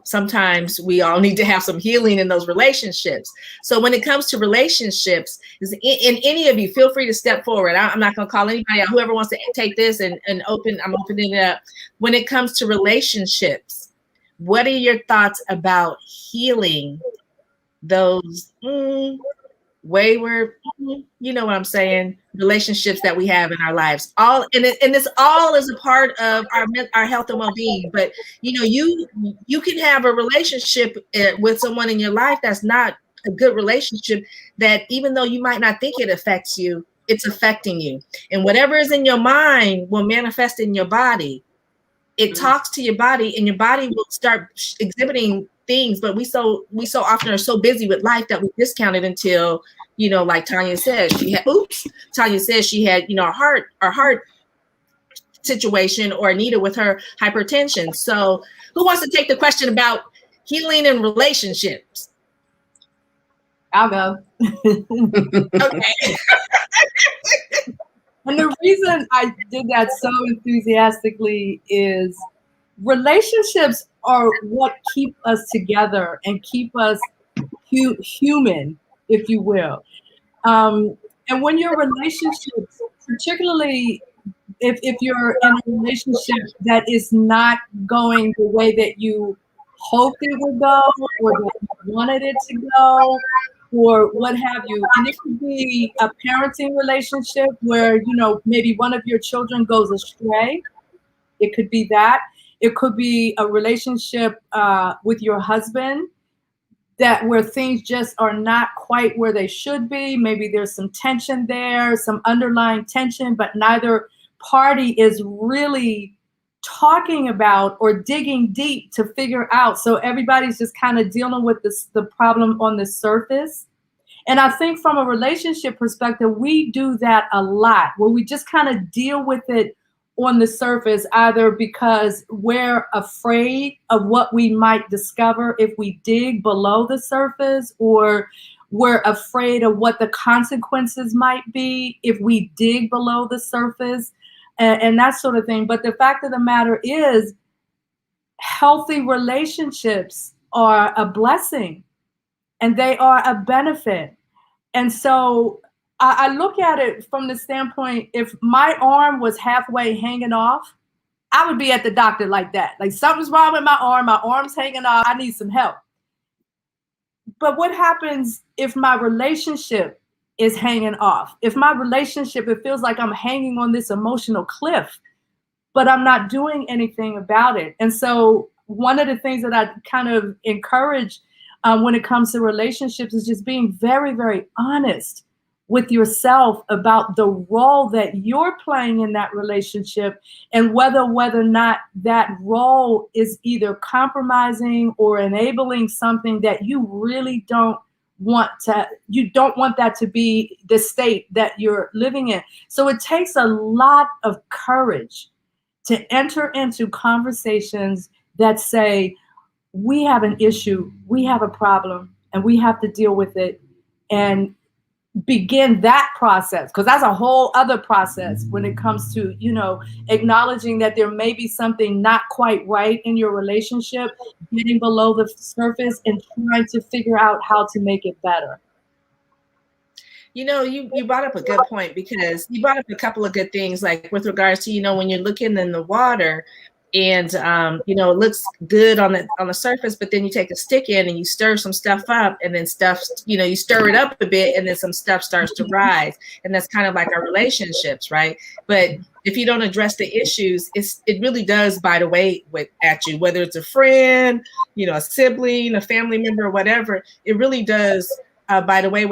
sometimes we all need to have some healing in those relationships. So when it comes to relationships, in any of you, feel free to step forward. I'm not going to call anybody out. Whoever wants to take this and I'm opening it up. When it comes to relationships, what are your thoughts about healing those wayward, you know what I'm saying, relationships that we have in our lives? This all is a part of our health and well-being. But you can have a relationship with someone in your life that's not a good relationship, that even though you might not think it affects you, it's affecting you. And whatever is in your mind will manifest in your body. It talks to your body, and your body will start exhibiting things. But we so often are so busy with life that we discount it until, like Tanya said, Tanya says she had, a heart situation, or Anita with her hypertension. So who wants to take the question about healing in relationships? I'll go. Okay. And the reason I did that so enthusiastically is relationships are what keep us together and keep us human, if you will. And when your relationships, particularly if you're in a relationship that is not going the way that you hoped it would go, or that you wanted it to go, or what have you. And it could be a parenting relationship where, maybe one of your children goes astray. It could be that. It could be a relationship with your husband where things just are not quite where they should be. Maybe there's some tension there, some underlying tension, but neither party is really talking about or digging deep to figure out. So everybody's just kind of dealing with the problem on the surface. And I think from a relationship perspective, we do that a lot, where we just kind of deal with it on the surface, either because we're afraid of what we might discover if we dig below the surface, or we're afraid of what the consequences might be if we dig below the surface, and that sort of thing. But the fact of the matter is, healthy relationships are a blessing and they are a benefit. And so I look at it from the standpoint, if my arm was halfway hanging off, I would be at the doctor like that. Like, something's wrong with my arm's hanging off, I need some help. But what happens if my relationship is hanging off? If my relationship, it feels like I'm hanging on this emotional cliff, but I'm not doing anything about it. And so one of the things that I kind of encourage when it comes to relationships is just being very, very honest with yourself about the role that you're playing in that relationship, and whether or not that role is either compromising or enabling something that you really don't want that to be the state that you're living in. So it takes a lot of courage to enter into conversations that say, we have an issue, we have a problem, and we have to deal with it, and begin that process, because that's a whole other process when it comes to, acknowledging that there may be something not quite right in your relationship, getting below the surface and trying to figure out how to make it better. You brought up a good point, because you brought up a couple of good things, like with regards to, when you're looking in the water and, it looks good on the surface, but then you take a stick in and you stir some stuff up, and then you stir it up a bit, and then some stuff starts to rise. And that's kind of like our relationships, right? But if you don't address the issues, it really does bite away at you, whether it's a friend, a sibling, a family member, or whatever. It really does bite away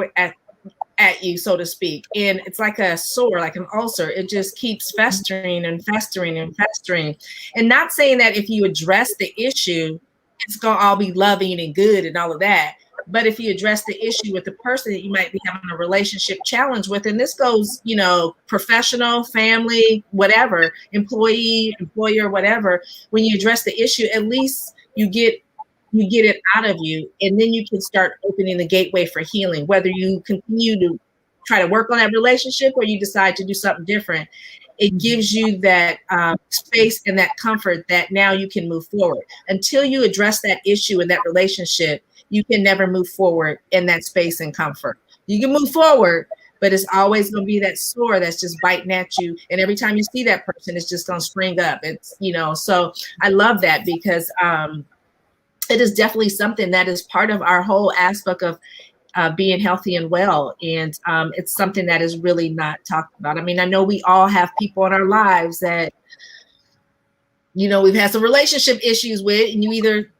at you, so to speak. And it's like a sore, like an ulcer. It just keeps festering and festering and festering. And not saying that if you address the issue, it's going to all be loving and good and all of that. But if you address the issue with the person that you might be having a relationship challenge with, and this goes, professional, family, whatever, employee, employer, whatever, when you address the issue, at least you get it out of you, and then you can start opening the gateway for healing, whether you continue to try to work on that relationship or you decide to do something different. It gives you that space and that comfort that now you can move forward. Until you address that issue in that relationship, you can never move forward in that space and comfort. You can move forward, but it's always going to be that sore that's just biting at you. And every time you see that person, it's just going to spring up. It's, so I love that, because it is definitely something that is part of our whole aspect of being healthy and well. And it's something that is really not talked about. I mean, I know we all have people in our lives that, we've had some relationship issues with, and you either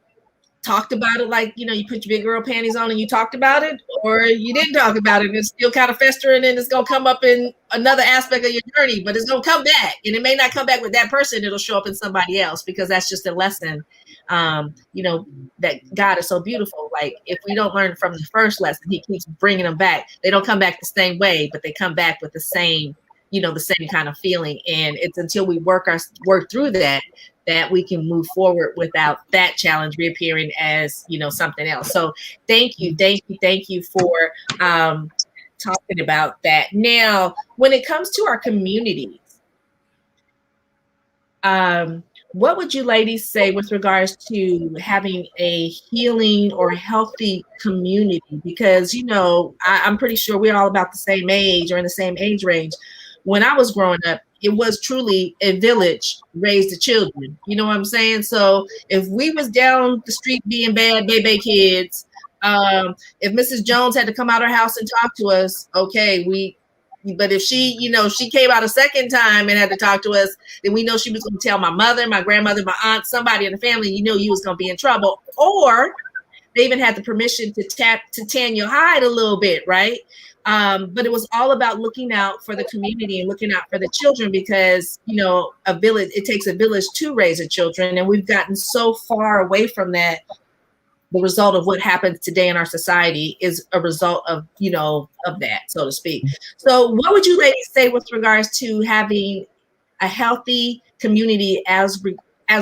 talked about it, like, you put your big girl panties on and you talked about it, or you didn't talk about it and it's still kind of festering, and it's going to come up in another aspect of your journey, but it's going to come back, and it may not come back with that person. It'll show up in somebody else, because that's just a lesson. That God is so beautiful. Like, if we don't learn from the first lesson, he keeps bringing them back. They don't come back the same way, but they come back with the same kind of feeling. And it's until we work through that we can move forward without that challenge reappearing as, something else. So thank you for talking about that. Now, when it comes to our communities, what would you ladies say with regards to having a healing or healthy community? Because, I'm pretty sure we're all about the same age or in the same age range. When I was growing up, it was truly a village raised the children. You know what I'm saying? So if we was down the street being bad baby kids, if Mrs. Jones had to come out her house and talk to us, okay, but if she came out a second time and had to talk to us, then we know she was going to tell my mother, my grandmother, my aunt, somebody in the family, you was going to be in trouble. Or they even had the permission to tan your hide a little bit, right? But it was all about looking out for the community and looking out for the children, because, you know, it takes a village to raise a children. And we've gotten so far away from that. The result of what happens today in our society is a result of, you know, of that, so to speak. So what would you ladies say with regards to having a healthy community as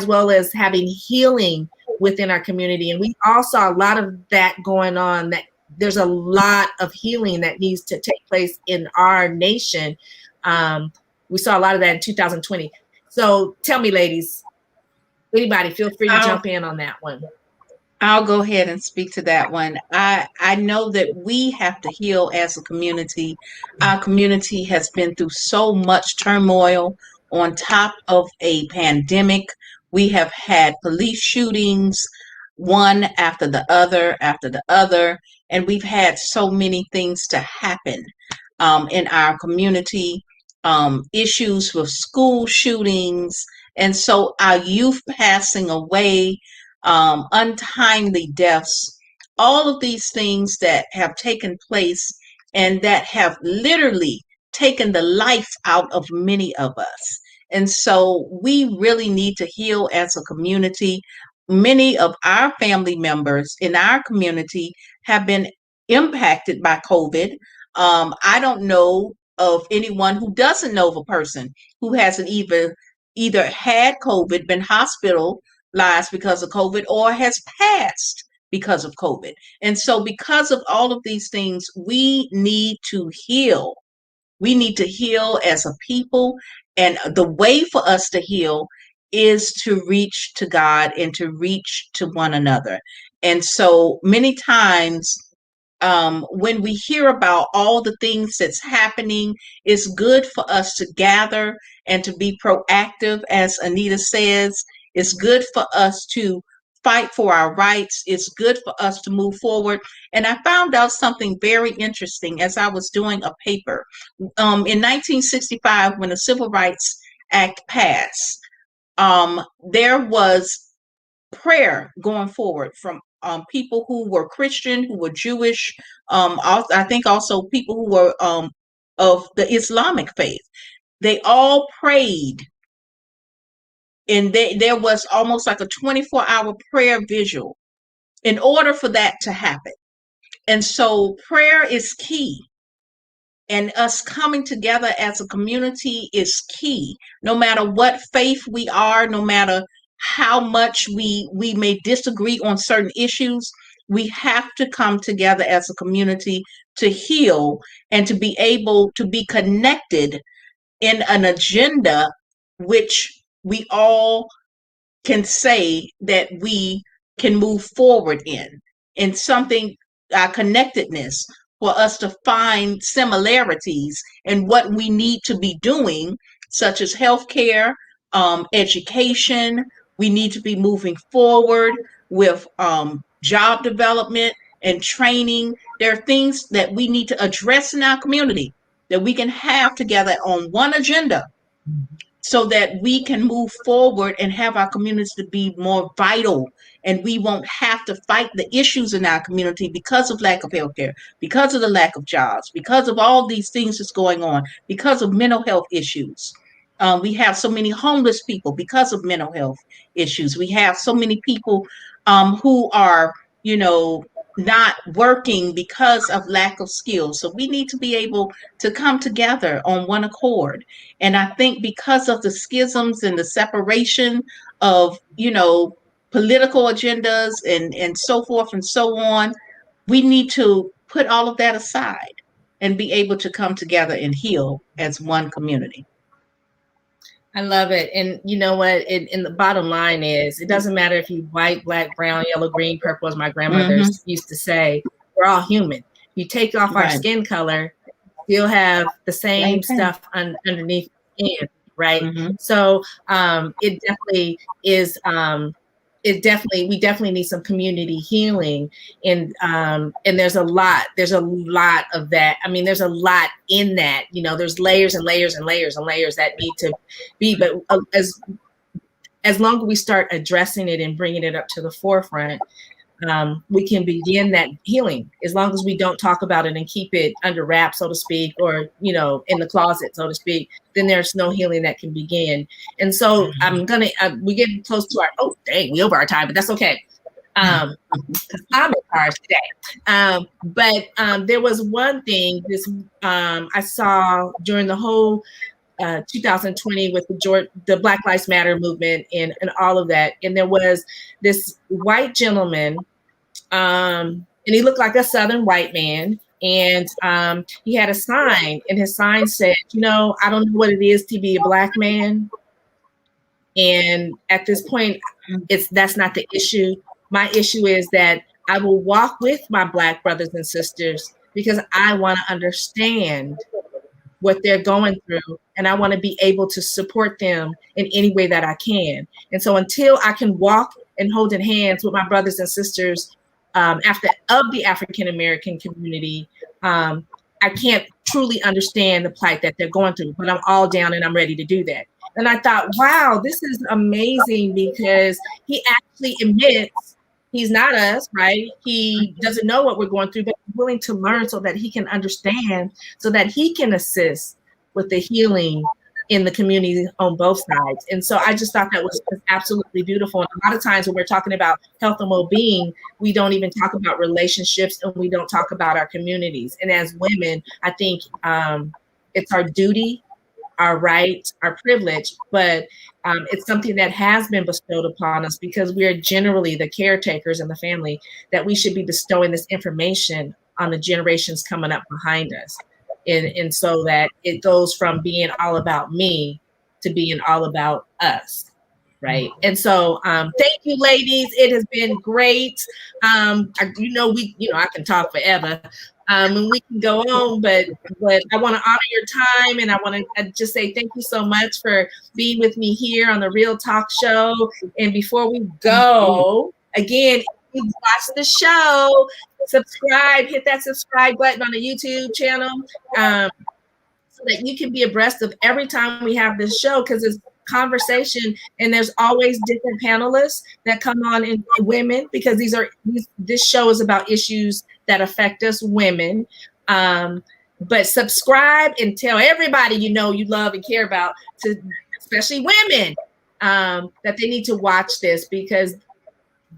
well as having healing within our community? And we all saw a lot of that going on, that there's a lot of healing that needs to take place in our nation. We saw a lot of that in 2020. So tell me, ladies, anybody, feel free to jump in on that one. I'll go ahead and speak to that one. I know that we have to heal as a community. Our community has been through so much turmoil on top of a pandemic. We have had police shootings, one after the other, and we've had so many things to happen in our community, issues with school shootings, and so our youth passing away, untimely deaths, all of these things that have taken place and that have literally taken the life out of many of us. And so we really need to heal as a community. Many of our family members in our community have been impacted by COVID. I don't know of anyone who doesn't know of a person who hasn't either had COVID, been hospitalized because of COVID, or has passed because of COVID. And so because of all of these things, we need to heal. We need to heal as a people. And the way for us to heal is to reach to God and to reach to one another. And so many times, when we hear about all the things that's happening, it's good for us to gather and to be proactive. As Anita says, it's good for us to fight for our rights. It's good for us to move forward. And I found out something very interesting as I was doing a paper. In 1965, when the Civil Rights Act passed, there was prayer going forward from people who were Christian, who were Jewish, I think also people who were of the Islamic faith. They all prayed, and there was almost like a 24-hour prayer visual in order for that to happen. And so prayer is key. And us coming together as a community is key. No matter what faith we are, no matter how much we may disagree on certain issues, we have to come together as a community to heal and to be able to be connected in an agenda which we all can say that we can move forward in something, connectedness, for us to find similarities in what we need to be doing, such as healthcare, education. We need to be moving forward with job development and training. There are things that we need to address in our community that we can have together on one agenda, so that we can move forward and have our communities to be more vital, and we won't have to fight the issues in our community because of lack of healthcare, because of the lack of jobs, because of all these things that's going on, because of mental health issues. We have so many homeless people because of mental health issues. We have so many people who are, not working because of lack of skills. So we need to be able to come together on one accord. And I think because of the schisms and the separation of, political agendas and so forth and so on, we need to put all of that aside and be able to come together and heal as one community. I love it. And you know what? And the bottom line is, it doesn't matter if you're white, black, brown, yellow, green, purple, as my grandmother used to say. We're all human. You take off our skin color, you'll have the same stuff underneath the skin, right? So it definitely is. We definitely need some community healing, and there's a lot of that. I mean, there's a lot in that. There's layers and layers and layers and layers that need to be. But as long as we start addressing it and bringing it up to the forefront, we can begin that healing. As long as we don't talk about it and keep it under wraps, so to speak, or, you know, in the closet, so to speak, then there's no healing that can begin. And so we're getting close to we over our time, but that's okay. Because I'm in cars today. But there was one thing I saw during the whole 2020 with the Black Lives Matter movement and all of that. And there was this white gentleman, and he looked like a Southern white man. And he had a sign, and his sign said, you know, I don't know what it is to be a Black man. And at this point, that's not the issue. My issue is that I will walk with my Black brothers and sisters because I want to understand what they're going through, and I want to be able to support them in any way that I can. And so until I can walk and hold in hands with my brothers and sisters of the African American community, I can't truly understand the plight that they're going through, but I'm all down and I'm ready to do that. And I thought, wow, this is amazing, because he actually admits he's not us, right? He doesn't know what we're going through, but he's willing to learn so that he can understand, so that he can assist with the healing in the community on both sides. And so I just thought that was absolutely beautiful. And a lot of times when we're talking about health and well-being, we don't even talk about relationships, and we don't talk about our communities. And as women, I think it's our duty, our right, our privilege, but it's something that has been bestowed upon us because we are generally the caretakers in the family, that we should be bestowing this information on the generations coming up behind us. And so that it goes from being all about me to being all about us. Right. And so thank you, ladies. It has been great. I can talk forever. And we can go on, but I want to honor your time, and I want to just say thank you so much for being with me here on the Real Talk Show. And before we go, again, if you watch the show, subscribe, hit that subscribe button on the YouTube channel, so that you can be abreast of every time we have this show, because it's conversation, and there's always different panelists that come on, in women, because this show is about issues that affect us women. But subscribe and tell everybody you know, you love and care about, especially women, that they need to watch this, because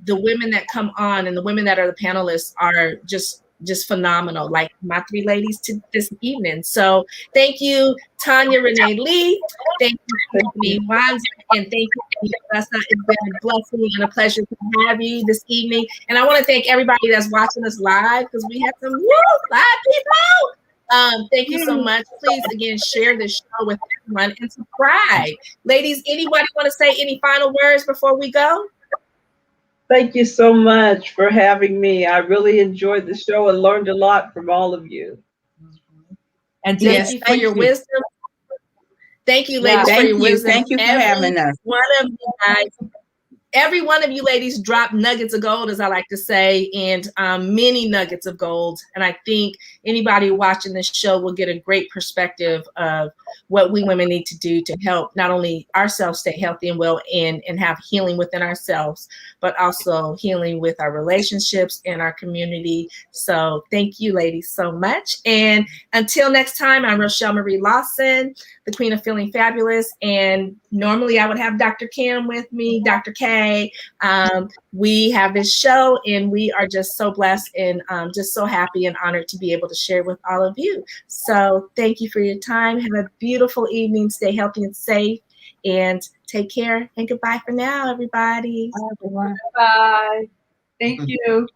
the women that come on and the women that are the panelists are just phenomenal, like my three ladies this evening. So thank you, Tanya Renee Lee. Thank you, Stephanie Wands, and thank you, Vanessa. It's been a blessing and a pleasure to have you this evening. And I want to thank everybody that's watching us live, because we have some live people. Thank you so much. Please, again, share this show with everyone and subscribe. Ladies, anybody want to say any final words before we go? Thank you so much for having me. I really enjoyed the show and learned a lot from all of you. And thank you for your wisdom. Thank you, ladies, for your wisdom. Thank you for having us. One of you guys, every one of you ladies dropped nuggets of gold, as I like to say, and many nuggets of gold. And I think anybody watching this show will get a great perspective of what we women need to do to help not only ourselves stay healthy and well and have healing within ourselves, but also healing with our relationships and our community. So thank you, ladies, so much. And until next time, I'm Rochelle Marie Lawson, the Queen of Feeling Fabulous. And normally I would have Dr. Kim with me, Dr. K. We have this show, and we are just so blessed and just so happy and honored to be able to share with all of you. So thank you for your time. Have a beautiful evening. Stay healthy and safe, and take care. And goodbye for now, everybody. Bye, everyone. Bye. Thank you.